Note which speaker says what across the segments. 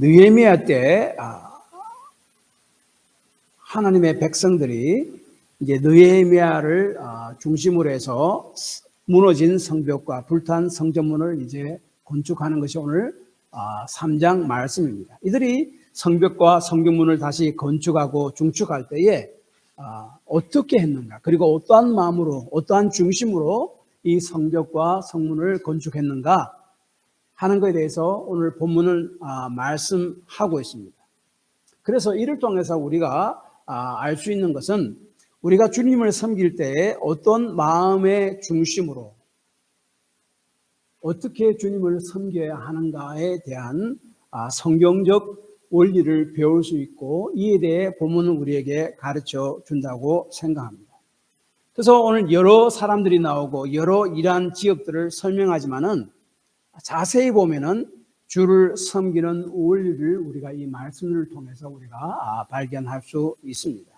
Speaker 1: 느헤미야 때 하나님의 백성들이 이제 느헤미야를 중심으로 해서 무너진 성벽과 불탄 성전문을 이제 건축하는 것이 오늘 3장 말씀입니다. 이들이 성벽과 성전문을 다시 건축하고 중축할 때에 어떻게 했는가, 그리고 어떠한 마음으로, 어떠한 중심으로 이 성벽과 성문을 건축했는가 하는 것에 대해서 오늘 본문을 말씀하고 있습니다. 그래서 이를 통해서 우리가 알 수 있는 것은 우리가 주님을 섬길 때에 어떤 마음의 중심으로 어떻게 주님을 섬겨야 하는가에 대한 성경적 원리를 배울 수 있고, 이에 대해 본문은 우리에게 가르쳐 준다고 생각합니다. 그래서 오늘 여러 사람들이 나오고 여러 이러한 지역들을 설명하지만은 자세히 보면은 주를 섬기는 원리를 우리가 이 말씀을 통해서 우리가 발견할 수 있습니다.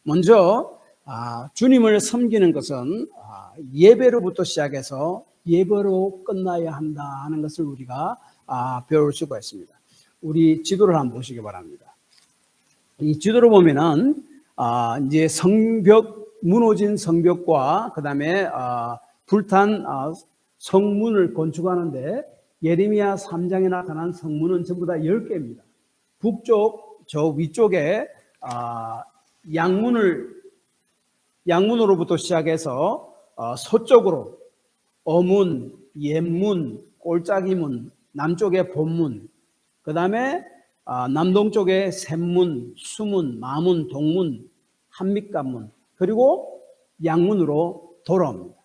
Speaker 1: 먼저 주님을 섬기는 것은 예배로부터 시작해서 예배로 끝나야 한다 하는 것을 우리가 배울 수가 있습니다. 우리 지도를 한번 보시기 바랍니다. 이 지도를 보면은 이제 성벽, 무너진 성벽과 그 다음에 불탄 성문을 건축하는데, 예레미야 3장에 나타난 성문은 전부 다 10개입니다. 북쪽 저 위쪽에 양문으로부터 시작해서 서쪽으로 어문, 옛문, 꼴짝이문, 남쪽에 본문, 그 다음에 남동쪽에 샘문, 수문, 마문, 동문, 한밑간문, 그리고 양문으로 돌아옵니다.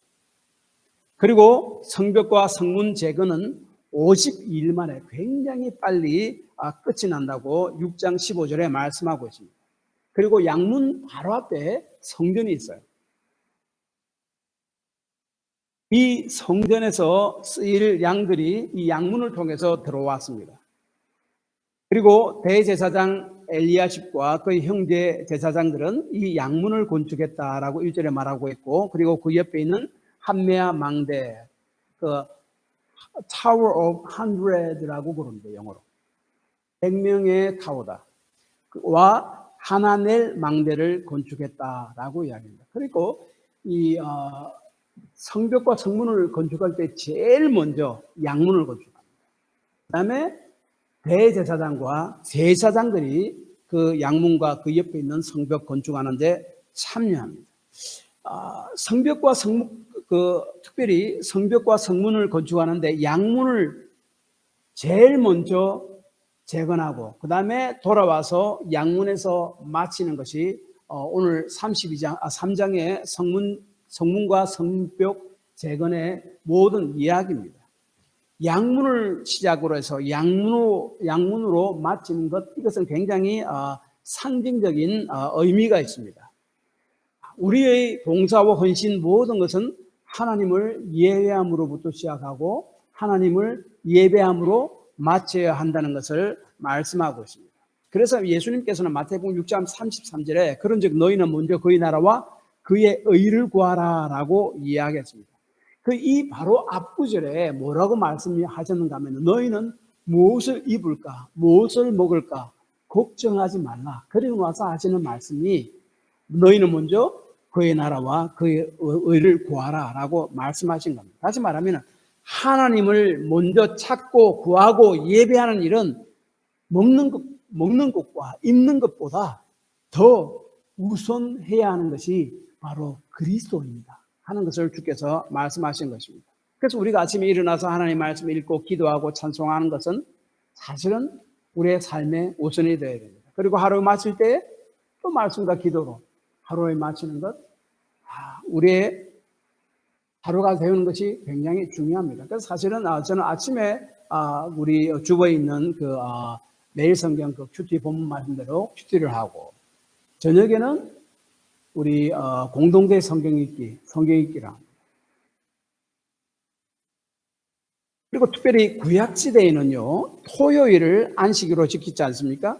Speaker 1: 그리고 성벽과 성문 재건은 52일 만에 굉장히 빨리 끝이 난다고 6장 15절에 말씀하고 있습니다. 그리고 양문 바로 앞에 성전이 있어요. 이 성전에서 쓰일 양들이 이 양문을 통해서 들어왔습니다. 그리고 대제사장 엘리야십과 그의 형제 제사장들은 이 양문을 건축했다라고 1절에 말하고 있고, 그리고 그 옆에 있는 한메아 망대, 그 Tower of 100라고 부릅니다. 영어로 100명의 타워다 와 하나넬 망대를 건축했다라고 이야기합니다. 그리고 이 성벽과 성문을 건축할 때 제일 먼저 양문을 건축합니다. 그 다음에 대제사장과 제사장들이 그 양문과 그 옆에 있는 성벽 건축하는데 참여합니다. 성벽과 특별히 성벽과 성문을 건축하는데 양문을 제일 먼저 재건하고 그 다음에 돌아와서 양문에서 마치는 것이 오늘 3장의 성문과 성벽 재건의 모든 이야기입니다. 양문을 시작으로 해서 양문으로 마치는 것, 이것은 굉장히 상징적인 의미가 있습니다. 우리의 봉사와 헌신 모든 것은 하나님을 예배함으로부터 시작하고 하나님을 예배함으로 마쳐야 한다는 것을 말씀하고 있습니다. 그래서 예수님께서는 마태복음 6장 33절에 그런즉 너희는 먼저 그의 나라와 그의 의를 구하라 라고 이야기했습니다. 이 바로 앞구절에 뭐라고 말씀하셨는가 하면, 너희는 무엇을 입을까 무엇을 먹을까 걱정하지 말라, 그리고 나서 하시는 말씀이 너희는 먼저 그의 나라와 그의 의를 구하라 라고 말씀하신 겁니다. 다시 말하면 하나님을 먼저 찾고 구하고 예배하는 일은 먹는 것과 입는 것보다 더 우선해야 하는 것이 바로 그리스도입니다 하는 것을 주께서 말씀하신 것입니다. 그래서 우리가 아침에 일어나서 하나님의 말씀을 읽고 기도하고 찬송하는 것은 사실은 우리의 삶의 우선이 되어야 됩니다. 그리고 하루 마칠 때 또 말씀과 기도로 하루에 마치는 것, 우리의 하루가 되는 것이 굉장히 중요합니다. 그래서 사실은 저는 아침에 우리 주보에 있는 매일 성경 큐티 본문 말씀대로 큐티를 하고, 저녁에는 우리 공동대 성경 읽기를 합니다. 그리고 특별히 구약시대에는요, 토요일을 안식일로 지키지 않습니까?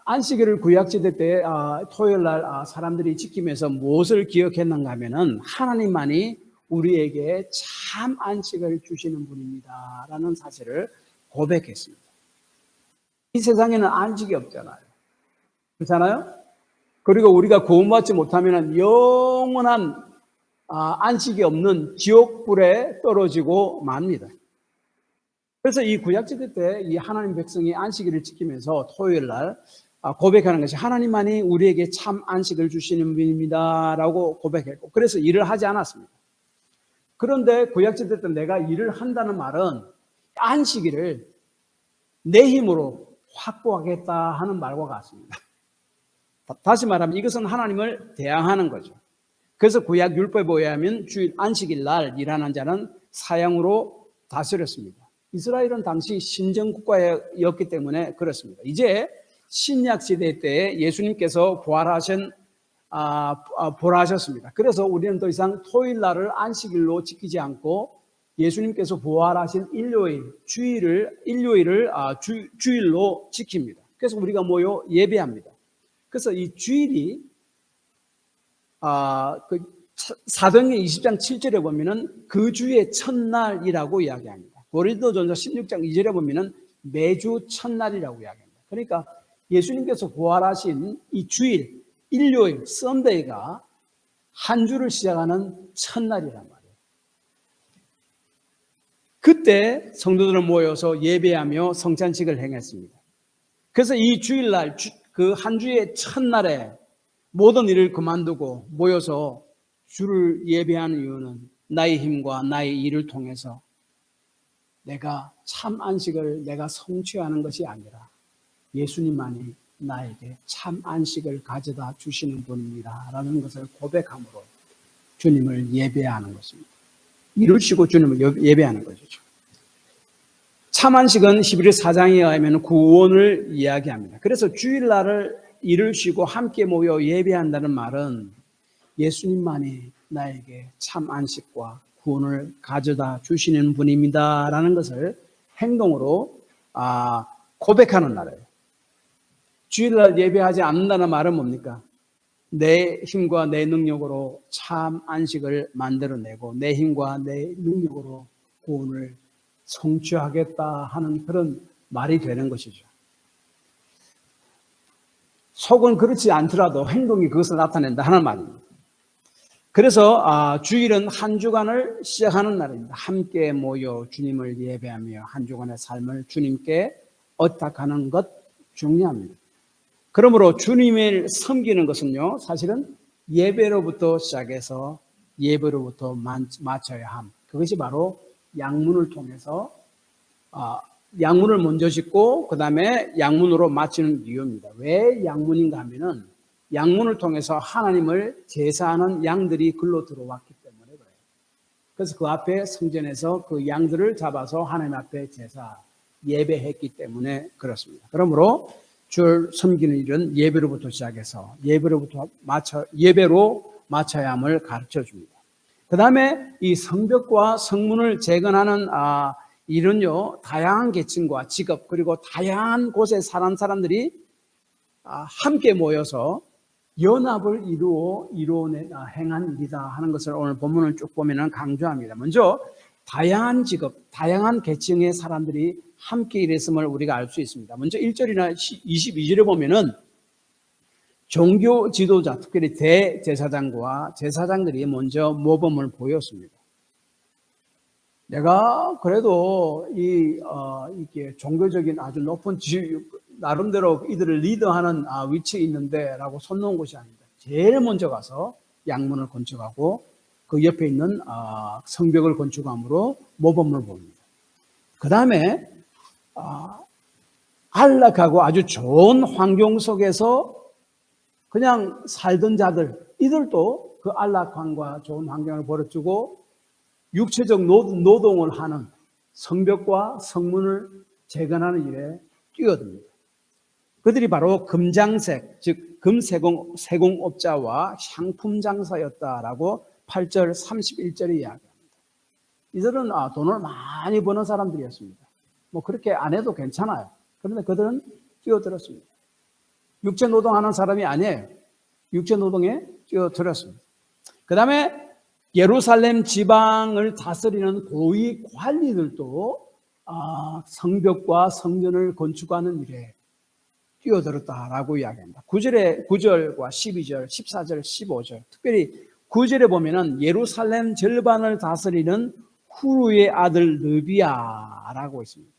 Speaker 1: 안식일을 구약시대 때 토요일 날 사람들이 지키면서 무엇을 기억했는가 하면은, 하나님만이 우리에게 참 안식을 주시는 분입니다 라는 사실을 고백했습니다. 이 세상에는 안식이 없잖아요. 그렇잖아요? 그리고 우리가 구원받지 못하면 영원한 안식이 없는 지옥불에 떨어지고 맙니다. 그래서 이 구약시대 때 이 하나님 백성이 안식일을 지키면서 토요일 날 고백하는 것이 하나님만이 우리에게 참 안식을 주시는 분입니다라고 고백했고, 그래서 일을 하지 않았습니다. 그런데 구약시대 때 내가 일을 한다는 말은 안식일을 내 힘으로 확보하겠다 하는 말과 같습니다. 다시 말하면 이것은 하나님을 대항하는 거죠. 그래서 구약 율법에 의하면 주일 안식일 날 일하는 자는 사형으로 다스렸습니다. 이스라엘은 당시 신정국가였기 때문에 그렇습니다. 이제 신약 시대 때 예수님께서 부활하셨습니다. 그래서 우리는 더 이상 토요일 날을 안식일로 지키지 않고 예수님께서 부활하신 일요일을 주일로 지킵니다. 그래서 우리가 모여 예배합니다. 그래서 이 주일이 사도행전 20장 7절에 보면은 그 주의 첫날이라고 이야기합니다. 고린도전서 16장 2절에 보면은 매주 첫날이라고 이야기합니다. 그러니까 예수님께서 부활하신 이 주일, 일요일, 썬데이가 한 주를 시작하는 첫날이란 말이에요. 그때 성도들은 모여서 예배하며 성찬식을 행했습니다. 그래서 이 주일날, 그 한 주의 첫날에 모든 일을 그만두고 모여서 주를 예배하는 이유는 나의 힘과 나의 일을 통해서 내가 참 안식을 내가 성취하는 것이 아니라 예수님만이 나에게 참 안식을 가져다 주시는 분입니다 라는 것을 고백함으로 주님을 예배하는 것입니다. 일을 쉬고 주님을 예배하는 것이죠. 참 안식은 히브리 4장에 의하면 구원을 이야기합니다. 그래서 주일날을 일을 쉬고 함께 모여 예배한다는 말은 예수님만이 나에게 참 안식과 구원을 가져다 주시는 분입니다 라는 것을 행동으로 고백하는 날이에요. 주일날 예배하지 않는다는 말은 뭡니까? 내 힘과 내 능력으로 참 안식을 만들어내고 내 힘과 내 능력으로 구원을 성취하겠다 하는 그런 말이 되는 것이죠. 속은 그렇지 않더라도 행동이 그것을 나타낸다 하는 말입니다. 그래서 주일은 한 주간을 시작하는 날입니다. 함께 모여 주님을 예배하며 한 주간의 삶을 주님께 의탁하는 것 중요합니다. 그러므로 주님을 섬기는 것은요, 사실은 예배로부터 시작해서 예배로부터 마쳐야 함. 그것이 바로 양문을 통해서 양문을 먼저 짓고 그 다음에 양문으로 마치는 이유입니다. 왜 양문인가 하면은 양문을 통해서 하나님을 제사하는 양들이 글로 들어왔기 때문에 그래요. 그래서 그 앞에 성전에서 그 양들을 잡아서 하나님 앞에 제사 예배했기 때문에 그렇습니다. 그러므로 주를 섬기는 일은 예배로부터 시작해서 예배로 마쳐야 함을 가르쳐 줍니다. 그 다음에 이 성벽과 성문을 재건하는 일은요, 다양한 계층과 직업 그리고 다양한 곳에 사는 사람들이 함께 모여서 연합을 행한 일이다 하는 것을 오늘 본문을 쭉 보면 강조합니다. 먼저 다양한 직업, 다양한 계층의 사람들이 함께 일했음을 우리가 알 수 있습니다. 먼저 1절이나 22절에 보면은 종교 지도자, 특별히 대제사장과 제사장들이 먼저 모범을 보였습니다. 내가 그래도 이게 종교적인 아주 높은 나름대로 이들을 리더하는 위치에 있는데 라고 손 놓은 것이 아닙니다. 제일 먼저 가서 양문을 건축하고 그 옆에 있는 성벽을 건축함으로 모범을 봅니다. 그 다음에 안락하고 아주 좋은 환경 속에서 그냥 살던 자들, 이들도 그 안락함과 좋은 환경을 버려두고 육체적 노동을 하는 성벽과 성문을 재건하는 일에 뛰어듭니다. 그들이 바로 금장색, 즉 금세공업자와 향품장사였다라고 8절 31절에 이야기합니다. 이들은 돈을 많이 버는 사람들이었습니다. 뭐 그렇게 안 해도 괜찮아요. 그런데 그들은 뛰어들었습니다. 육체 노동하는 사람이 아니에요. 육체 노동에 뛰어들었습니다. 그 다음에 예루살렘 지방을 다스리는 고위 관리들도 성벽과 성전을 건축하는 일에 뛰어들었다라고 이야기합니다. 9절과 12절, 14절, 15절, 특별히 9절에 보면은 예루살렘 절반을 다스리는 후루의 아들 느비야라고 있습니다.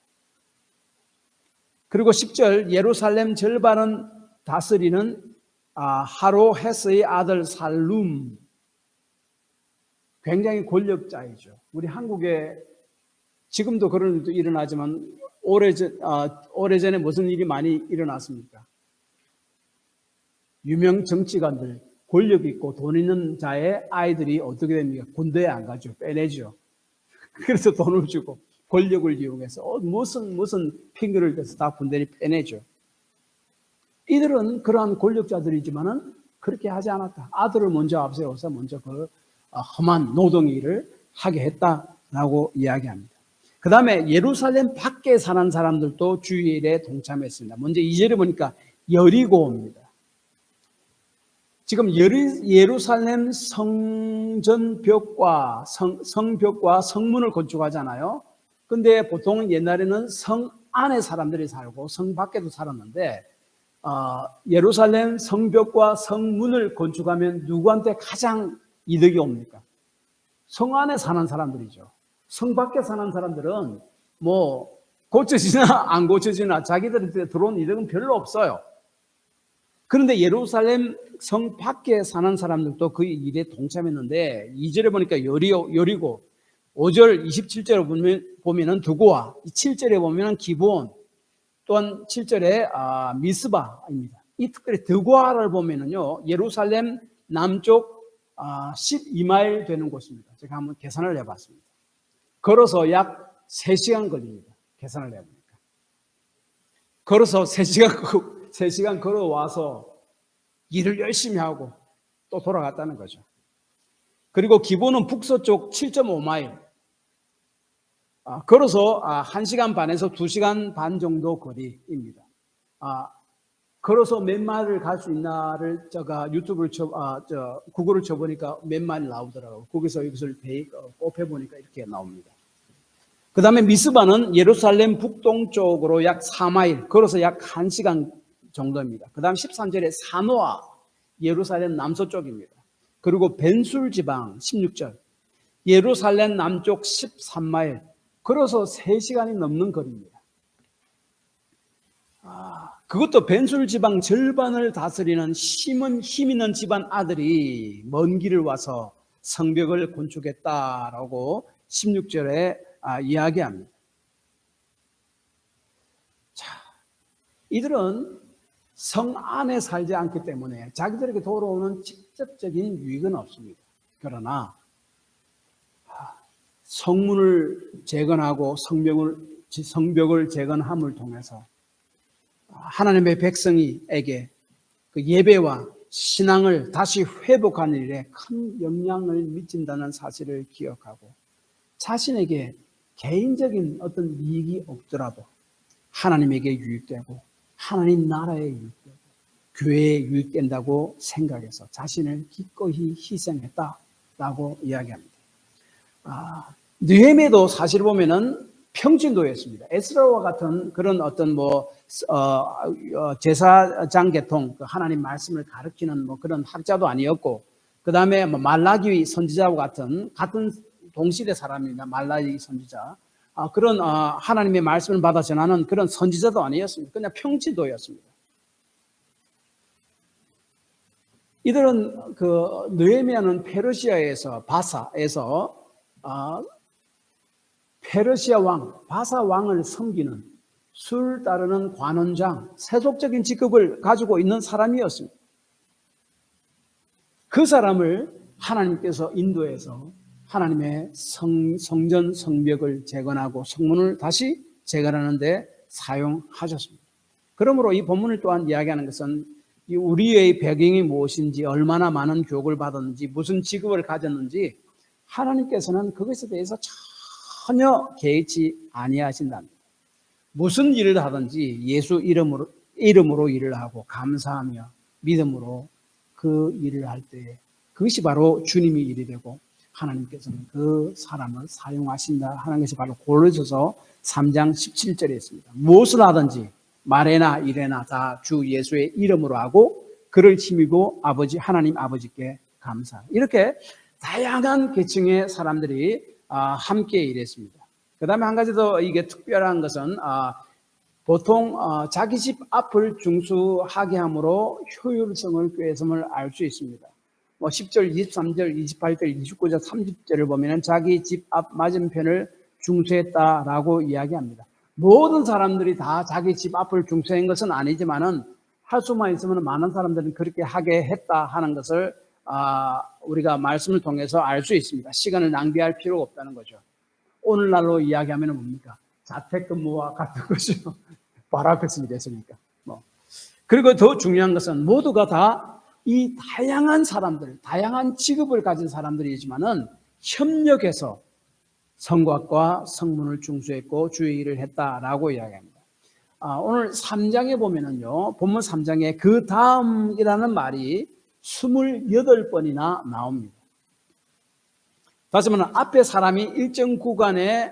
Speaker 1: 그리고 10절 예루살렘 절반은 다스리는 하로헤스의 아들 살룸, 굉장히 권력자이죠. 우리 한국에 지금도 그런 일도 일어나지만 오래전에 무슨 일이 많이 일어났습니까? 유명 정치관들, 권력 있고 돈 있는 자의 아이들이 어떻게 됩니까? 군대에 안 가죠. 빼내죠. 그래서 돈을 주고 권력을 이용해서 무슨 핑계를 대서 다 군대를 빼내죠. 이들은 그러한 권력자들이지만은 그렇게 하지 않았다. 아들을 먼저 앞세워서 먼저 그 험한 노동 일을 하게 했다라고 이야기합니다. 그 다음에 예루살렘 밖에 사는 사람들도 주일에 동참했습니다. 먼저 2절에 보니까 여리고입니다. 지금 예루살렘 성전벽과 성벽과 성문을 건축하잖아요. 근데 보통 옛날에는 성 안에 사람들이 살고 성 밖에도 살았는데 예루살렘 성벽과 성문을 건축하면 누구한테 가장 이득이 옵니까? 성 안에 사는 사람들이죠. 성 밖에 사는 사람들은 뭐 고쳐지나 안 고쳐지나 자기들한테 들어온 이득은 별로 없어요. 그런데 예루살렘 성 밖에 사는 사람들도 그 일에 동참했는데 2절에 보니까 여리고 5절 27절에 보면은 두고와 7절에 보면은 기브온 또한 7절에 미스바입니다. 이 특별히 드고아를 보면은요 예루살렘 남쪽 12마일 되는 곳입니다. 제가 한번 계산을 해봤습니다. 걸어서 약 3시간 걸립니다. 계산을 해보니까. 걸어서 3시간 걸어와서 일을 열심히 하고 또 돌아갔다는 거죠. 그리고 기본은 북서쪽 7.5마일. 걸어서 1시간 반에서 2시간 반 정도 거리입니다. 걸어서 몇 마일을 갈 수 있나를 제가 유튜브를 구글을 쳐보니까 몇 마일 나오더라고요. 거기서 이것을 곱해보니까 이렇게 나옵니다. 그 다음에 미스바는 예루살렘 북동쪽으로 약 4마일, 걸어서 약 1시간 정도입니다. 그 다음 13절에 사노아, 예루살렘 남서쪽입니다. 그리고 벤술 지방 16절, 예루살렘 남쪽 13마일, 걸어서 3시간이 넘는 거리입니다. 그것도 벤술 지방 절반을 다스리는 힘 있는 집안 아들이 먼 길을 와서 성벽을 건축했다라고 16절에 이야기합니다. 자, 이들은 성 안에 살지 않기 때문에 자기들에게 돌아오는 직접적인 유익은 없습니다. 그러나 성문을 재건하고 성벽을 재건함을 통해서 하나님의 백성에게 그 예배와 신앙을 다시 회복하는 일에 큰 영향을 미친다는 사실을 기억하고 자신에게 개인적인 어떤 이익이 없더라도 하나님에게 유익되고 하나님 나라에 유익되고 교회에 유익된다고 생각해서 자신을 기꺼이 희생했다라고 이야기합니다. 느헤미야도 사실 보면은 평신도였습니다. 에스라와 같은 그런 어떤 제사장 계통, 하나님 말씀을 가르치는 그런 학자도 아니었고, 그 다음에 말라기 선지자와 같은 동시대 사람입니다. 말라기 선지자. 그런 하나님의 말씀을 받아 전하는 그런 선지자도 아니었습니다. 그냥 평신도였습니다. 이들은 느헤미야는 페르시아에서 바사에서 페르시아 왕, 바사 왕을 섬기는 술 따르는 관원장, 세속적인 직급을 가지고 있는 사람이었습니다. 그 사람을 하나님께서 인도해서 하나님의 성전 성벽을 재건하고 성문을 다시 재건하는 데 사용하셨습니다. 그러므로 이 본문을 또한 이야기하는 것은 우리의 배경이 무엇인지, 얼마나 많은 교육을 받았는지, 무슨 직업을 가졌는지 하나님께서는 그것에 대해서 전혀 개의치 아니하신답니다. 무슨 일을 하든지 예수 이름으로 일을 하고 감사하며 믿음으로 그 일을 할 때 그것이 바로 주님의 일이 되고 하나님께서는 그 사람을 사용하신다 하는 것이 바로 고린도서 3장 17절에 있습니다. 무엇을 하든지 말에나 일에나 다 주 예수의 이름으로 하고 그를 힘입고 하나님 아버지께 감사. 이렇게 다양한 계층의 사람들이 함께 일했습니다. 그 다음에 한 가지 더 이게 특별한 것은 보통 자기 집 앞을 중수하게 함으로 효율성을 꾀했음을 알 수 있습니다. 10절, 23절, 28절, 29절, 30절을 보면 자기 집 앞 맞은편을 중수했다라고 이야기합니다. 모든 사람들이 다 자기 집 앞을 중수한 것은 아니지만은 할 수만 있으면 많은 사람들은 그렇게 하게 했다 하는 것을 우리가 말씀을 통해서 알 수 있습니다. 시간을 낭비할 필요가 없다는 거죠. 오늘날로 이야기하면 뭡니까? 자택근무와 같은 것이죠. 바로 앞에서 일했으니까. 그리고 더 중요한 것은 모두가 다 이 다양한 사람들, 다양한 직업을 가진 사람들이지만은 협력해서 성곽과 성문을 중수했고 주의 일을 했다라고 이야기합니다. 오늘 3장에 보면은요, 본문 3장에 그 다음이라는 말이 28번이나 나옵니다. 다시 말하면 앞에 사람이 일정 구간에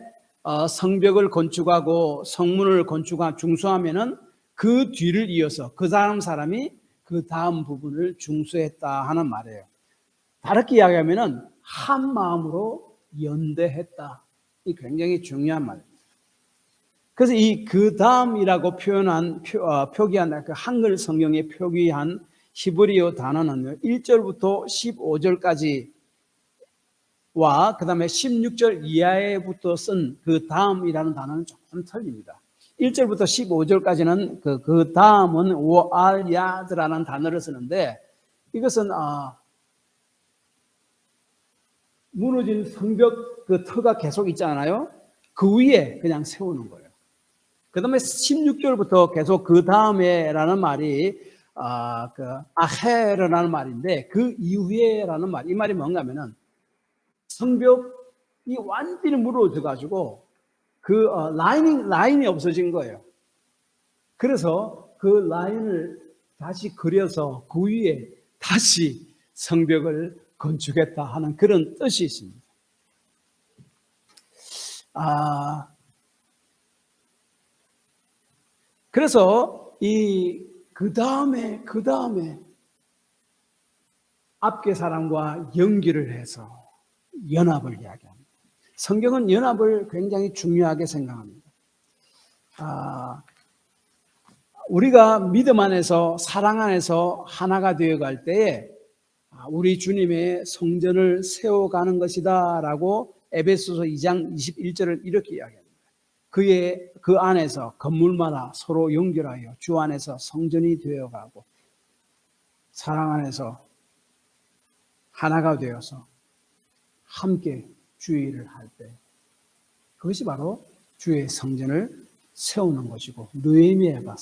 Speaker 1: 성벽을 건축하고 성문을 중수하면은 그 뒤를 이어서 그 다음 사람이 그 다음 부분을 중수했다 하는 말이에요. 다르게 이야기하면은 한 마음으로 연대했다. 이 굉장히 중요한 말입니다. 그래서 이 그 다음이라고 표기한 그 한글 성경에 표기한 히브리어 단어는요, 1절부터 15절까지 와 그 다음에 16절 이하에부터 쓴 그 다음이라는 단어는 조금 틀립니다. 1절부터 15절까지는 그 다음은 오알야드라는 단어를 쓰는데 이것은 무너진 성벽 그 터가 계속 있잖아요. 그 위에 그냥 세우는 거예요. 그 다음에 16절부터 계속 그 다음에라는 말이 그 아헤르라는 말인데 그 이후에라는 말, 이 말이 뭔가 하면은 성벽이 완전히 무너져 가지고 그 라인이 없어진 거예요. 그래서 그 라인을 다시 그려서 그 위에 다시 성벽을 건축했다 하는 그런 뜻이 있습니다. 그래서 그 다음에 앞에 사람과 연기를 해서 연합을 이야기합니다. 성경은 연합을 굉장히 중요하게 생각합니다. 우리가 믿음 안에서 사랑 안에서 하나가 되어갈 때에 우리 주님의 성전을 세워가는 것이다 라고 에베소서 2장 21절을 이렇게 이야기합니다. 그 안에서 건물마다 서로 연결하여 주 안에서 성전이 되어가고 사랑 안에서 하나가 되어서 함께 주의 일을 할 때 그것이 바로 주의 성전을 세우는 것이고 느헤미야가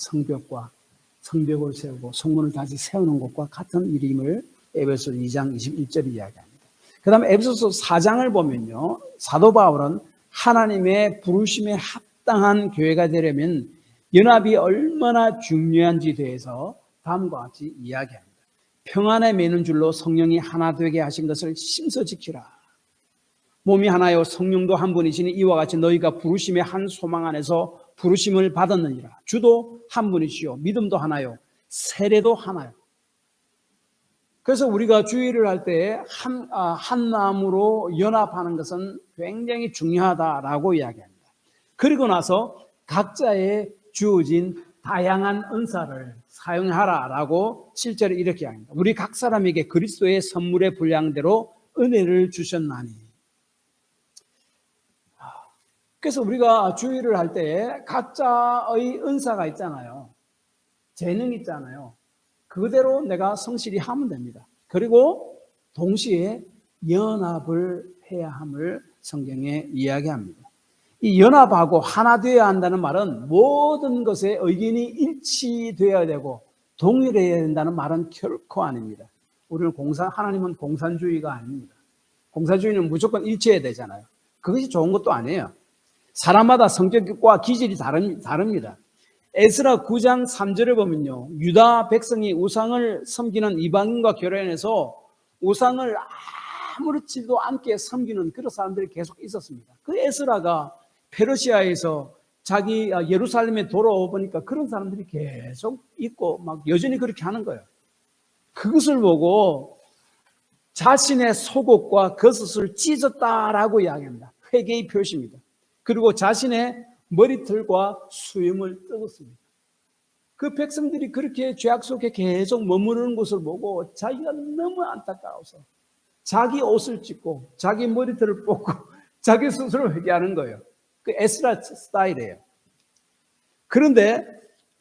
Speaker 1: 성벽을 세우고 성문을 다시 세우는 것과 같은 일임을 에베소서 2장 21절이 이야기합니다. 그 다음에 에베소서 4장을 보면요, 사도 바울은 하나님의 부르심에 합당한 교회가 되려면 연합이 얼마나 중요한지에 대해서 다음과 같이 이야기합니다. 평안에 매는 줄로 성령이 하나 되게 하신 것을 심서 지키라. 몸이 하나요 성령도 한 분이시니 이와 같이 너희가 부르심의 한 소망 안에서 부르심을 받았느니라. 주도 한 분이시요 믿음도 하나요 세례도 하나요. 그래서 우리가 주의를 할 때 한 마음으로 연합하는 것은 굉장히 중요하다라고 이야기합니다. 그리고 나서 각자의 주어진 다양한 은사를 사용하라라고 실제로 이렇게 이야기합니다. 우리 각 사람에게 그리스도의 선물의 분량대로 은혜를 주셨나니. 그래서 우리가 주의를 할 때 각자의 은사가 있잖아요. 재능이 있잖아요. 그대로 내가 성실히 하면 됩니다. 그리고 동시에 연합을 해야 함을 성경에 이야기합니다. 이 연합하고 하나 되어야 한다는 말은 모든 것에 의견이 일치되어야 되고 동일해야 된다는 말은 결코 아닙니다. 우리는 하나님은 공산주의가 아닙니다. 공산주의는 무조건 일치해야 되잖아요. 그것이 좋은 것도 아니에요. 사람마다 성격과 기질이 다릅니다. 에스라 9장 3절을 보면요, 유다 백성이 우상을 섬기는 이방인과 결연해서 우상을 아무렇지도 않게 섬기는 그런 사람들이 계속 있었습니다. 그 에스라가 페르시아에서 자기 예루살렘에 돌아오 보니까 그런 사람들이 계속 있고 막 여전히 그렇게 하는 거예요. 그것을 보고 자신의 속옷과 겉옷을 찢었다라고 이야기합니다. 회개의 표시입니다. 그리고 자신의 머리털과 수염을 뜯었습니다. 그 백성들이 그렇게 죄악 속에 계속 머무르는 것을 보고 자기가 너무 안타까워서 자기 옷을 찢고 자기 머리털을 뽑고 자기 스스로 회개하는 거예요. 그 에스라 스타일이에요. 그런데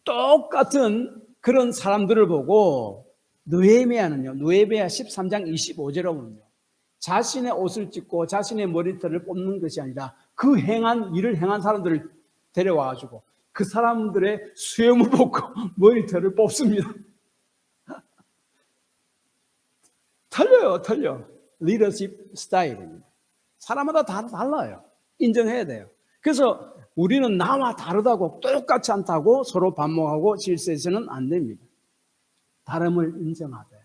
Speaker 1: 똑같은 그런 사람들을 보고 느헤미야는요, 느헤미야 13장 25절에 보면요, 자신의 옷을 찢고 자신의 머리털을 뽑는 것이 아니라 그 일을 행한 사람들을 데려와가지고 그 사람들의 수염을 뽑고 머리털을 뽑습니다. 틀려. 리더십 스타일입니다. 사람마다 다 달라요. 인정해야 돼요. 그래서 우리는 나와 다르다고 똑같지 않다고 서로 반목하고 질서해서는 안 됩니다. 다름을 인정하되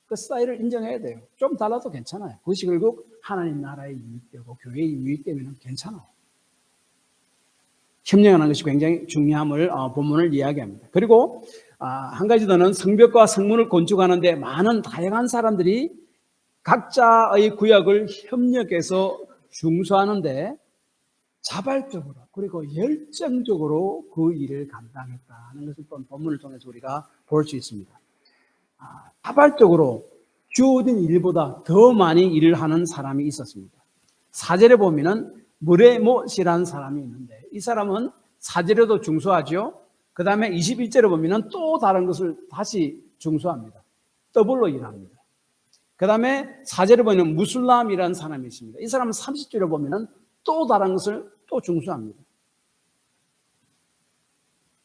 Speaker 1: 그 스타일을 인정해야 돼요. 좀 달라도 괜찮아요. 그것이 결국 하나님 나라에 유익되고 교회에 유익되면 괜찮아요. 협력하는 것이 굉장히 중요함을 본문을 이야기합니다. 그리고 한 가지 더는 성벽과 성문을 건축하는데 많은 다양한 사람들이 각자의 구역을 협력해서 중수하는데 자발적으로 그리고 열정적으로 그 일을 감당했다는 것을 또 본문을 통해서 우리가 볼 수 있습니다. 자발적으로 주어진 일보다 더 많이 일을 하는 사람이 있었습니다. 4절에 보면은 무레못이라는 사람이 있는데 이 사람은 4절에도 중수하죠. 그 다음에 21절에 보면은 또 다른 것을 다시 중수합니다. 더블로 일합니다. 그 다음에 4절에 보면 무술람이라는 사람이 있습니다. 이 사람은 30절에 보면은 또 다른 것을 또 중수합니다.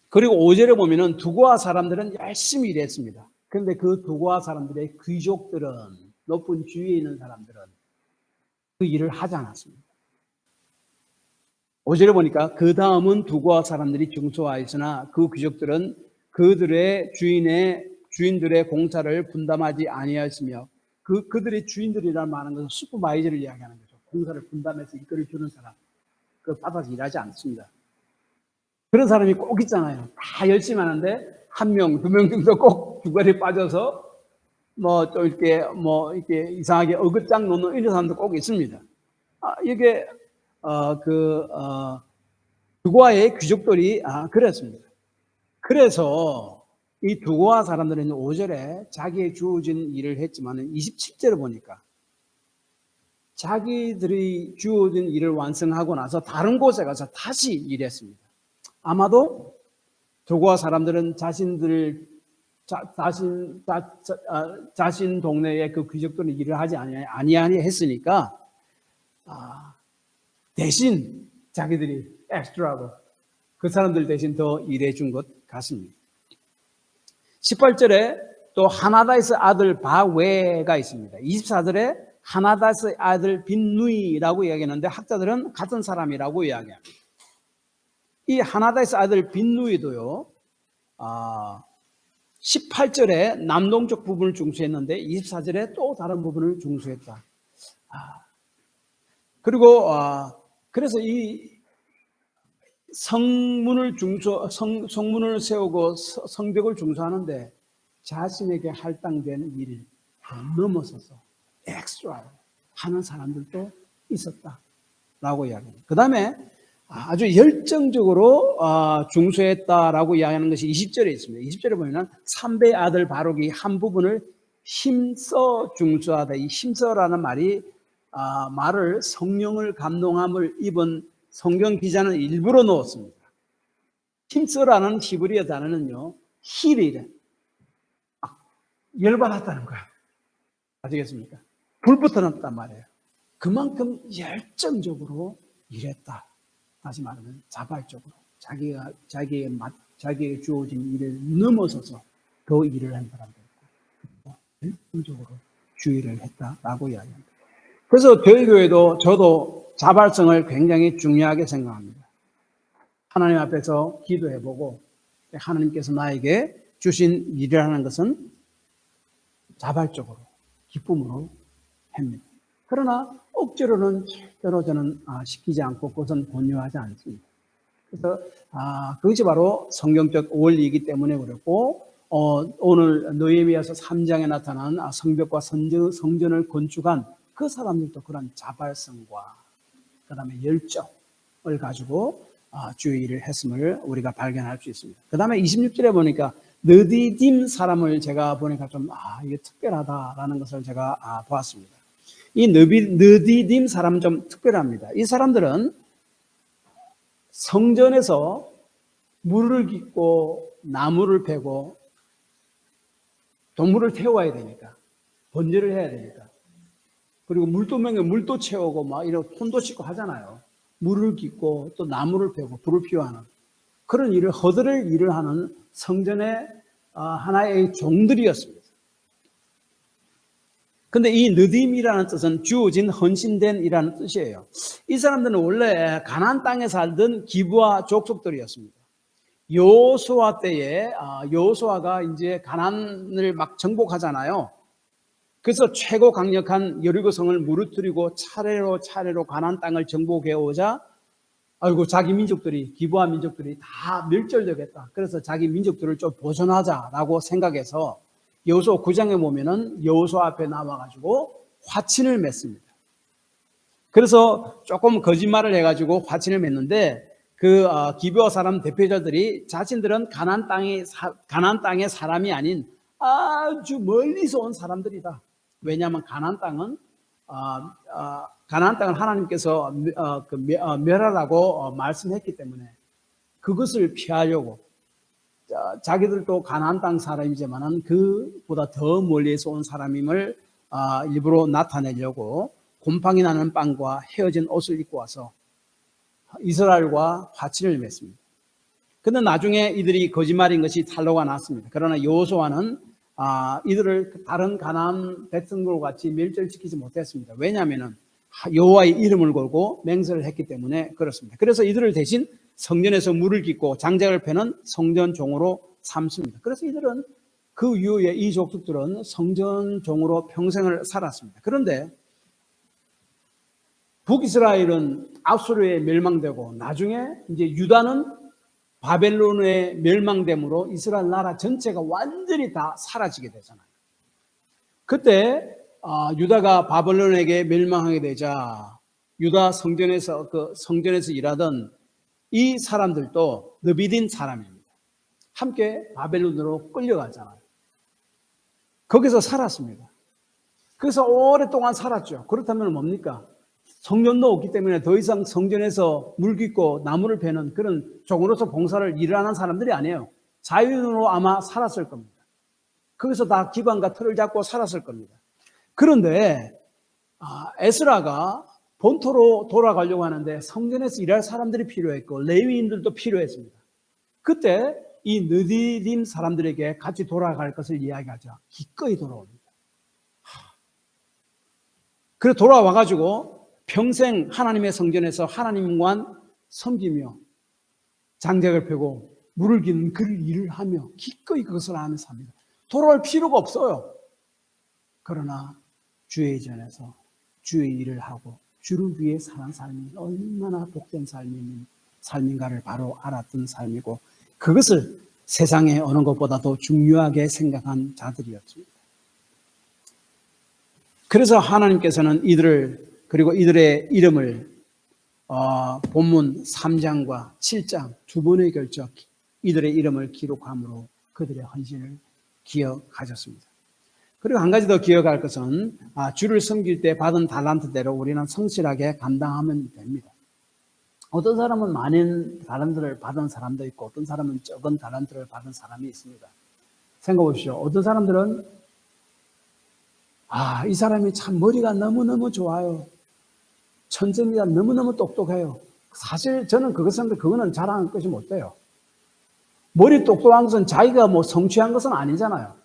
Speaker 1: 그리고 5절에 보면은 두고아 사람들은 열심히 일했습니다. 그런데 그 두고아 사람들의 귀족들은, 높은 주위에 있는 사람들은 그 일을 하지 않았습니다. 5절에 보니까 그 다음은 두고아 사람들이 중수하였으나 그 귀족들은 그들의 주인들의 공사를 분담하지 아니하였으며 그들의 주인들이라는 말은 것은 슈퍼바이저를 이야기하는 거죠. 공사를 분담해서 이끌어 주는 사람. 그걸 받아서 일하지 않습니다. 그런 사람이 꼭 있잖아요. 다 열심히 하는데 한 명, 두 명 정도 꼭 중간에 빠져서 또 이렇게 이상하게 어긋장 놓는 이런 사람도 꼭 있습니다. 이게 두고아의 귀족들이 그랬습니다. 그래서 이 두고아 사람들은 5절에 자기의 주어진 일을 했지만 27절을 보니까 자기들이 주어진 일을 완성하고 나서 다른 곳에 가서 다시 일했습니다. 아마도 두고아 사람들은 자신 동네에 그 귀족들은 일을 하지 아니하니 했으니까 대신 자기들이 엑스트라로 그 사람들 대신 더 일해 준 것 같습니다. 18절에 또 하나다스 아들 바웨가 있습니다. 24절에 하나다스 아들 빈누이라고 이야기하는데 학자들은 같은 사람이라고 이야기합니다. 이 하나다스 아들 빈누이도요, 18절에 남동쪽 부분을 중수했는데 24절에 또 다른 부분을 중수했다. 그리고 그래서 이 성문을 세우고 성벽을 중수하는데 자신에게 할당된 일을 넘어서서 엑스트라 하는 사람들도 있었다라고 이야기합니다. 그 다음에 아주 열정적으로 중수했다라고 이야기하는 것이 20절에 있습니다. 20절에 보면 삼배 아들 바룩이 한 부분을 힘써 중수하다. 이 힘써라는 말을 성령을 감동함을 입은 성경 기자는 일부러 넣었습니다. 힘써라는 히브리어 단어는요, 힐이래. 열받았다는 거예요. 아시겠습니까? 불붙어났단 말이에요. 그만큼 열정적으로 일했다. 다시 말하면 자발적으로 자기에게 주어진 일을 넘어서서 더 일을 한 사람도 있고 열정적으로 주의를 했다라고 이야기합니다. 그래서 저희 교회도 저도 자발성을 굉장히 중요하게 생각합니다. 하나님 앞에서 기도해보고 하나님께서 나에게 주신 일을 하는 것은 자발적으로 기쁨으로 합니다. 그러나 억지로는 절대로 저는 시키지 않고 그것은 권유하지 않습니다. 그래서 그것이 바로 성경적 원리이기 때문에 그렇고 오늘 느헤미야서 3장에 나타난 성벽과 성전을 건축한 그 사람들도 그런 자발성과 그다음에 열정을 가지고 주의 일을 했음을 우리가 발견할 수 있습니다. 그다음에 26절에 보니까 느디딤 사람을 제가 보니까 좀 이게 특별하다라는 것을 제가 보았습니다. 이 느디딤 사람 좀 특별합니다. 이 사람들은 성전에서 물을 깃고 나무를 베고 동물을 태워야 되니까 번제를 해야 되니까 그리고 물도명에 물도 채우고 막 이런 손도 씻고 하잖아요. 물을 깃고 또 나무를 베고 불을 피워하는 그런 일을 허드렛 일을 하는 성전의 하나의 종들이었습니다. 근데 이 느딤이라는 뜻은 주어진 헌신된 이라는 뜻이에요. 이 사람들은 원래 가나안 땅에 살던 기브아 족속들이었습니다. 여호수아 때에 여호수아가 이제 가나안을 막 정복하잖아요. 그래서 최고 강력한 여리고성을 무너뜨리고 차례로 가나안 땅을 정복해 오자 아이고 자기 민족들이 기브아 민족들이 다 멸절되겠다. 그래서 자기 민족들을 좀 보존하자라고 생각해서 여호수아 9장에 보면은 여호수아 앞에 나와가지고 화친을 맺습니다. 그래서 조금 거짓말을 해가지고 화친을 맺는데 그 기브아 사람 대표자들이 자신들은 가나안 땅의 사람이 아닌 아주 멀리서 온 사람들이다. 왜냐하면 가나안 땅은 하나님께서 멸하라고 말씀했기 때문에 그것을 피하려고 자기들도 가나안 땅 사람이지만은 그보다 더 멀리서 온 사람임을 일부러 나타내려고 곰팡이 나는 빵과 헤어진 옷을 입고 와서 이스라엘과 화친을 맺습니다. 그런데 나중에 이들이 거짓말인 것이 탄로가 났습니다. 그러나 여호수아는 이들을 다른 가나안 백성들과 같이 멸절시키지 못했습니다. 왜냐하면 여호와의 이름을 걸고 맹세를 했기 때문에 그렇습니다. 그래서 이들을 대신 성전에서 물을 깃고 장작을 패는 성전 종으로 삼습니다. 그래서 이들은 그 이후에 이 족속들은 성전 종으로 평생을 살았습니다. 그런데 북이스라엘은 아수르에 멸망되고 나중에 이제 유다는 바벨론에 멸망됨으로 이스라엘 나라 전체가 완전히 다 사라지게 되잖아요. 그때 유다가 바벨론에게 멸망하게 되자 유다 성전에서 일하던 이 사람들도 느비딘 사람입니다. 함께 바벨론으로 끌려가잖아요. 거기서 살았습니다. 그래서 오랫동안 살았죠. 그렇다면 뭡니까? 성전도 없기 때문에 더 이상 성전에서 물 깃고 나무를 베는 그런 종으로서 봉사를 일을 하는 사람들이 아니에요. 자유인으로 아마 살았을 겁니다. 거기서 다 기반과 틀을 잡고 살았을 겁니다. 그런데 에스라가 본토로 돌아가려고 하는데 성전에서 일할 사람들이 필요했고 레위인들도 필요했습니다. 그때 이 느디딤 사람들에게 같이 돌아갈 것을 이야기하자 기꺼이 돌아옵니다. 그래 돌아와가지고 평생 하나님의 성전에서 하나님만 섬기며 장작을 펴고 물을 기는 그 일을 하며 기꺼이 그것을 하면서 삽니다. 돌아올 필요가 없어요. 그러나 주의 전에서 주의 일을 하고 주를 위해 사는 삶이 얼마나 복된 삶인가를 바로 알았던 삶이고 그것을 세상에 어느 것보다도 중요하게 생각한 자들이었습니다. 그래서 하나님께서는 그리고 이들의 이름을 본문 3장과 7장 두 번의 결적 이들의 이름을 기록함으로 그들의 헌신을 기억하셨습니다. 그리고 한 가지 더 기억할 것은 주를 섬길 때 받은 달란트대로 우리는 성실하게 감당하면 됩니다. 어떤 사람은 많은 달란트를 받은 사람도 있고 어떤 사람은 적은 달란트를 받은 사람이 있습니다. 생각해 보십시오. 어떤 사람들은 이 사람이 참 머리가 너무너무 좋아요. 천재입니다. 너무너무 똑똑해요. 사실 저는 그거는 자랑할 것이 못 돼요. 머리 똑똑한 것은 자기가 성취한 것은 아니잖아요.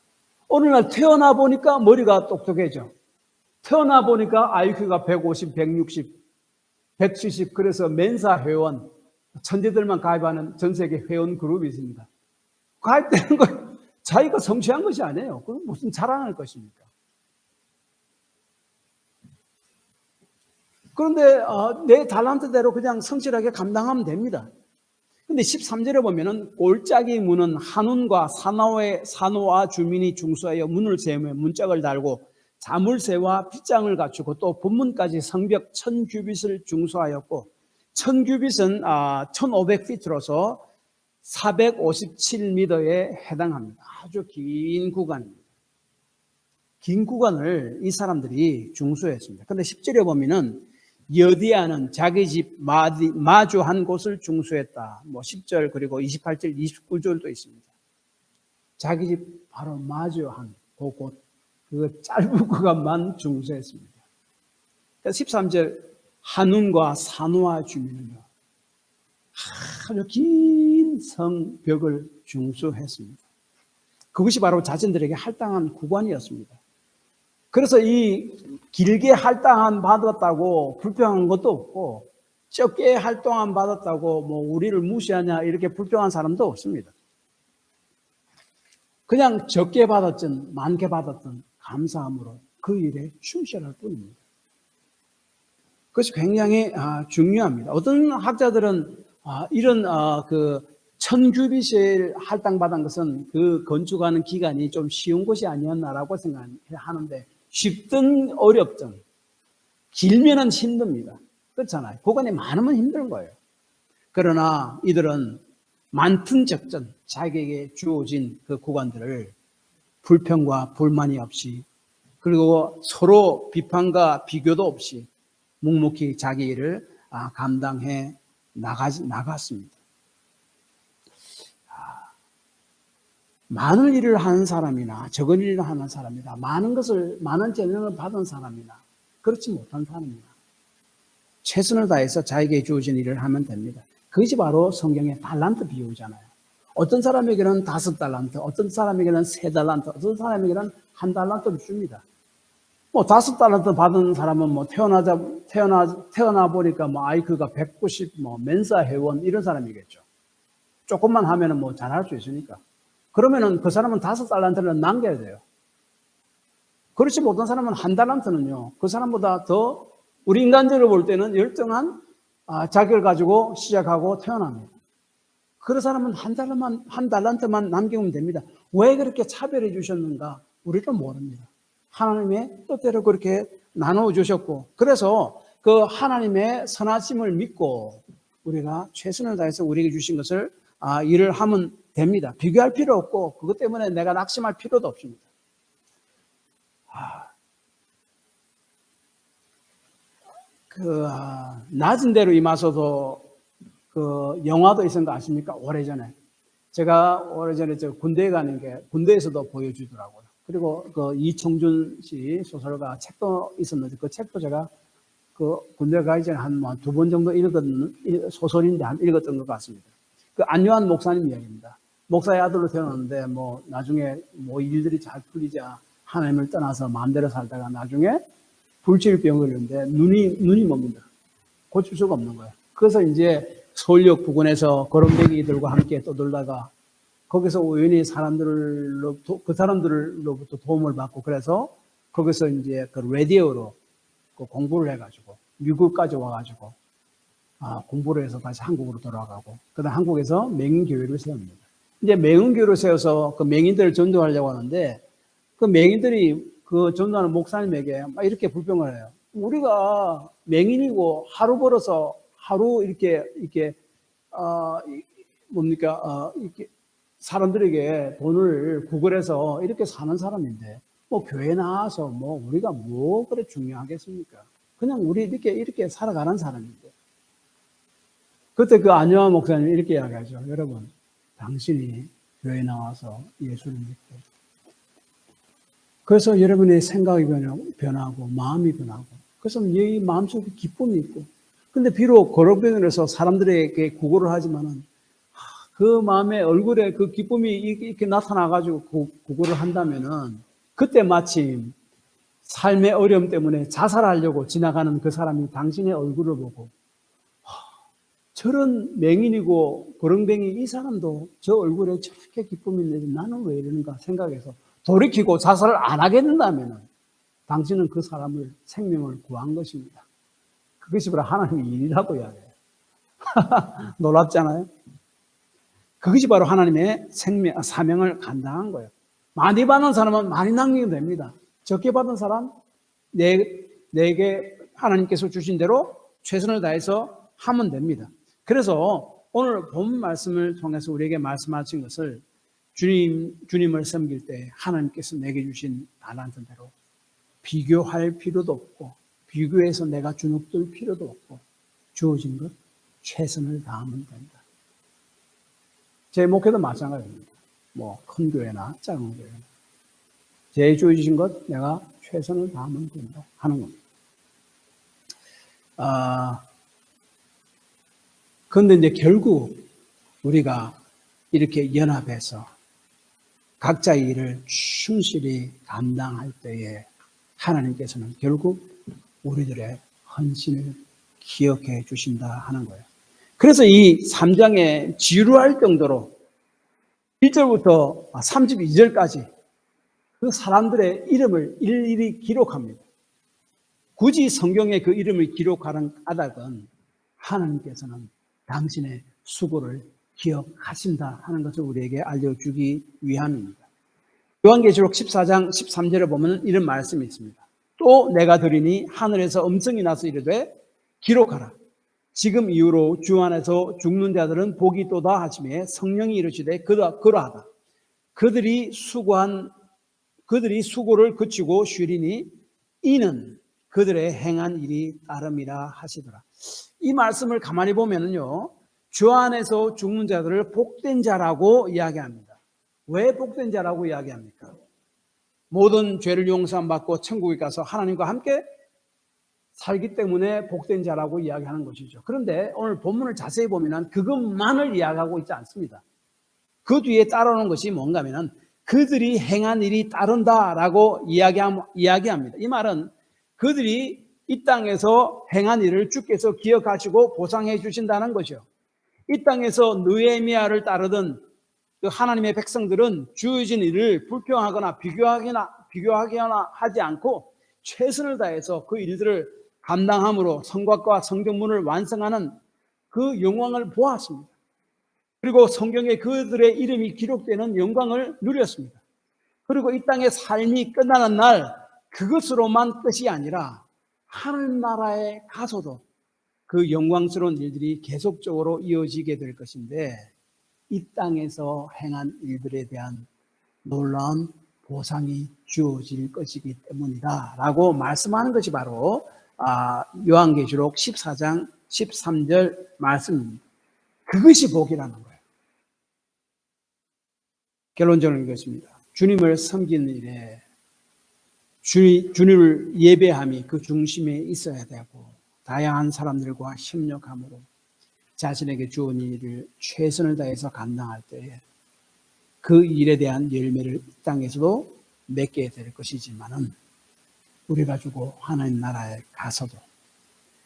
Speaker 1: 어느 날 태어나 보니까 머리가 똑똑해져. 태어나 보니까 IQ가 150, 160, 170 그래서 멘사 회원, 천재들만 가입하는 전 세계 회원 그룹이 있습니다. 가입되는 건 자기가 성취한 것이 아니에요. 그건 무슨 자랑할 것입니까? 그런데 내 달란트대로 그냥 성실하게 감당하면 됩니다. 근데 13절에 보면은 골짜기 문은 한운과 산호와 주민이 중수하여 문을 세우며 문짝을 달고 자물쇠와 빗장을 갖추고 또 본문까지 성벽 1000규빗을 중수하였고 1000규빗은 1500피트로서 457m에 해당합니다. 아주 긴 구간입니다. 긴 구간을 이 사람들이 중수했습니다. 근데 10절에 보면은 여디아는 자기 집 마주한 곳을 중수했다. 10절 그리고 28절, 29절도 있습니다. 자기 집 바로 마주한 그곳, 그 짧은 구간만 중수했습니다. 13절 한운과 산호와 주민은요 아주 긴 성벽을 중수했습니다. 그것이 바로 자신들에게 할당한 구간이었습니다. 그래서 이 길게 할당한 받았다고 불평한 것도 없고 적게 할당한 받았다고 우리를 무시하냐 이렇게 불평한 사람도 없습니다. 그냥 적게 받았든 많게 받았든 감사함으로 그 일에 충실할 뿐입니다. 그것이 굉장히 중요합니다. 어떤 학자들은 이런 그 1000규빗을 할당받은 것은 그 건축하는 기간이 좀 쉬운 것이 아니었나라고 생각하는데 쉽든 어렵든 길면은 힘듭니다. 그렇잖아요. 구간이 많으면 힘든 거예요. 그러나 이들은 많든 적든 자기에게 주어진 그 구간들을 불평과 불만이 없이 그리고 서로 비판과 비교도 없이 묵묵히 자기 일을 감당해 나갔습니다. 많은 일을 하는 사람이나 적은 일을 하는 사람이나 많은 재능을 받은 사람이나 그렇지 못한 사람이나 최선을 다해서 자기에게 주어진 일을 하면 됩니다. 그것이 바로 성경의 달란트 비유잖아요. 어떤 사람에게는 5달란트, 어떤 사람에게는 3달란트, 어떤 사람에게는 1달란트를 줍니다. 5달란트 받은 사람은 태어나 보니까 IQ가 190, 멘사 회원 이런 사람이겠죠. 조금만 하면은 잘할 수 있으니까. 그러면은 그 사람은 5달란트를 남겨야 돼요. 그렇지 못한 사람은 1달란트는요, 그 사람보다 더 우리 인간적으로 볼 때는 열등한 자격을 가지고 시작하고 태어납니다. 그런 사람은 1달란트만 남기면 됩니다. 왜 그렇게 차별해 주셨는가? 우리도 모릅니다. 하나님의 뜻대로 그렇게 나누어 주셨고, 그래서 그 하나님의 선하심을 믿고 우리가 최선을 다해서 우리에게 주신 것을 일을 하면 됩니다. 비교할 필요 없고 그것 때문에 내가 낙심할 필요도 없습니다. 낮은 데로 임하소서 그 영화도 있었는 거 아십니까? 오래전에. 제가 오래전에 군대에 가는 게 군대에서도 보여주더라고요. 그리고 그 이청준 씨 소설가 책도 있었는데 그 책도 제가 그 군대 가기 전에 한 2번 정도 소설인데 읽었던 것 같습니다. 그 안요한 목사님 이야기입니다. 목사의 아들로 태어났는데 나중에 일들이 잘 풀리자 하나님을 떠나서 마음대로 살다가 나중에 불치병 걸렸는데 눈이 멉니다. 고칠 수가 없는 거예요. 그래서 이제 서울역 부근에서 거렁뱅이들과 함께 떠돌다가 거기서 우연히 그 사람들로부터 도움을 받고 그래서 거기서 이제 그 라디오로 공부를 해가지고 미국까지 와가지고 공부를 해서 다시 한국으로 돌아가고 그다음 한국에서 맹인교회를 세웁니다. 이제 맹인교회를 세워서 그 맹인들을 전도하려고 하는데 그 맹인들이 그 전도하는 목사님에게 막 이렇게 불평을 해요. 우리가 맹인이고 하루 벌어서 하루 이렇게 이렇게 사람들에게 돈을 구걸해서 이렇게 사는 사람인데 교회 나와서 우리가 그래 중요하겠습니까? 그냥 우리 이렇게 살아가는 사람인데. 그때 그 안요한 목사님이 이렇게 이야기하죠. 여러분, 당신이 교회 나와서 예수를 믿고 그래서 여러분의 생각이 변하고 마음이 변하고 그래서 이 마음속에 기쁨이 있고 근데 비록 거렁뱅이로서 사람들에게 구걸을 하지만은 그 마음의 얼굴에 그 기쁨이 이렇게 나타나가지고 구걸을 한다면은 그때 마침 삶의 어려움 때문에 자살하려고 지나가는 그 사람이 당신의 얼굴을 보고 저런 맹인이고 거렁뱅이 이 사람도 저 얼굴에 저렇게 기쁨이 있는데 나는 왜 이러는가 생각해서 돌이키고 자살을 안 하게 된다면은 당신은 그 사람을 생명을 구한 것입니다. 그것이 바로 하나님의 일이라고 이야기해요. 놀랍잖아요. 그것이 바로 하나님의 사명을 감당한 거예요. 많이 받은 사람은 많이 남기면 됩니다. 적게 받은 사람, 내게 하나님께서 주신 대로 최선을 다해서 하면 됩니다. 그래서 오늘 본 말씀을 통해서 우리에게 말씀하신 것을 주님을 섬길 때 하나님께서 내게 주신 달란트대로 비교할 필요도 없고 비교해서 내가 주눅들 필요도 없고 주어진 것 최선을 다하면 된다. 제 목회도 마찬가지입니다. 뭐 큰 교회나 작은 교회나 제 주어진 것 내가 최선을 다하면 된다 하는 겁니다. 그런데 이제 결국 우리가 이렇게 연합해서 각자의 일을 충실히 감당할 때에 하나님께서는 결국 우리들의 헌신을 기억해 주신다 하는 거예요. 그래서 이 3장에 지루할 정도로 1절부터 32절까지 그 사람들의 이름을 일일이 기록합니다. 굳이 성경에 그 이름을 기록하는 까닭은 하나님께서는 당신의 수고를 기억하신다 하는 것을 우리에게 알려주기 위함입니다. 요한계시록 14장 13절에 보면 이런 말씀이 있습니다. 또 내가 들으니 하늘에서 음성이 나서 이르되 기록하라. 지금 이후로 주 안에서 죽는 자들은 복이 있도다 하시매 성령이 이르시되 그러하다. 그들이 수고를 그치고 쉬리니 이는 그들의 행한 일이 따름이라 하시더라. 이 말씀을 가만히 보면은요, 주 안에서 죽는 자들을 복된 자라고 이야기합니다. 왜 복된 자라고 이야기합니까? 모든 죄를 용서받고 천국에 가서 하나님과 함께 살기 때문에 복된 자라고 이야기하는 것이죠. 그런데 오늘 본문을 자세히 보면 그것만을 이야기하고 있지 않습니다. 그 뒤에 따라오는 것이 뭔가 하면 그들이 행한 일이 따른다라고 이야기합니다. 이 말은 그들이 이 땅에서 행한 일을 주께서 기억하시고 보상해 주신다는 거죠. 이 땅에서 느헤미야를 따르던 그 하나님의 백성들은 주어진 일을 불평하거나 비교하거나 하지 않고 최선을 다해서 그 일들을 감당함으로 성곽과 성전문을 완성하는 그 영광을 보았습니다. 그리고 성경에 그들의 이름이 기록되는 영광을 누렸습니다. 그리고 이 땅의 삶이 끝나는 날 그것으로만 끝이 아니라 하늘나라에 가서도 그 영광스러운 일들이 계속적으로 이어지게 될 것인데 이 땅에서 행한 일들에 대한 놀라운 보상이 주어질 것이기 때문이다 라고 말씀하는 것이 바로 요한계시록 14장 13절 말씀입니다. 그것이 복이라는 거예요. 결론적으로 이것입니다. 주님을 섬기는 일에 주님을 예배함이 그 중심에 있어야 되고 다양한 사람들과 협력함으로 자신에게 주어진 일을 최선을 다해서 감당할 때에 그 일에 대한 열매를 이 땅에서도 맺게 될 것이지만은 우리가 주고 하나님 나라에 가서도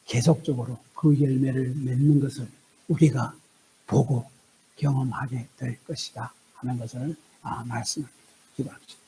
Speaker 1: 계속적으로 그 열매를 맺는 것을 우리가 보고 경험하게 될 것이다 하는 것을 말씀합니다. 기도합시다.